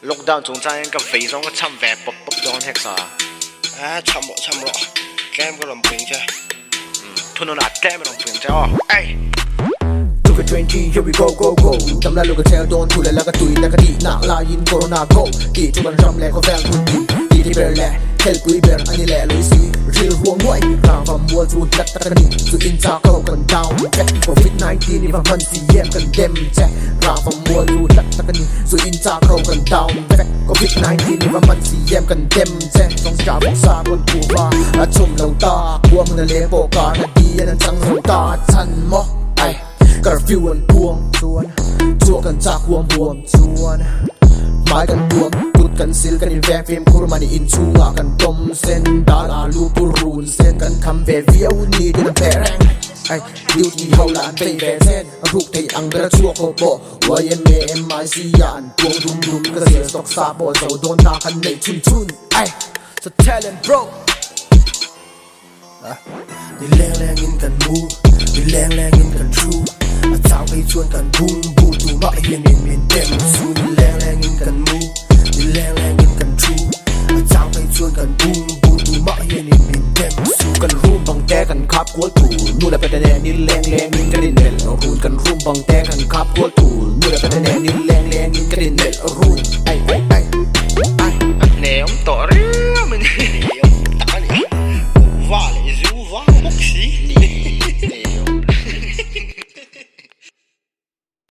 lockdown chung cha yang ka fei zong ka cham ve pop pop don hek sa cham ro kem ko lam ping cha thuno na kem ram ping cha ai Look at 20, here we go, go, go. Tâm la look at tell don't pull la ka tui la ka di na la in corona go. Di tu kan ram le ko fel kun di di ber le help we ber ani le lo si real huang wai ram vam mua chu lat ta ni su in cha ko kan down back COVID-19 ni vam man si yem kan dem che ram vam mua chu lat ta ni su in cha ko kan down back COVID-19 ni vam man si yem kan dem che song cha bok sa kon tu wa a chum lo ta huang na le bo ka na di na chang ho ta chan mo ai curfew อันพวงชวนจั่วกันจากห่วงบวมชวนไม้กันบวมตุดกันซิลกันอินแวร์เฟมคูรมันอินชูงากันต้มเส้นดาลอาลูปูรูนเส้นกันคำเวเวียวนี่ดินแพแรงไอ้ดิวที่เฮาลานไปแวเส้นรูปไทยอังเบรชัวโคโบวายเอ็มไอซียานพวงรุมรุมกระเสียสกซาโบเจ้าโดนตาคันในชุนชุนไอ้ so talent bro นี่แรงแรงอินกันมูนี่แรงแรงอินกันทรูเจ้าไปชวนกันบุ้งบูดูมาเฮียนเมียนเต็มสูนี่แรงแรงอินกันมูนี่แรงแรงอินกันทรูเจ้าไปชวนกันบุ้งบูดูมาเฮียนเมียนเต็มสูกันรูมบังแตกันขับกัวตูนู่นแหละเป็นแน่นี่แรงแรงอินกันดินเนลรูนกันรูมบังแตกันขับกัวตูนู่นแหละเป็นแน่นี่แรงแรงอินกันดิน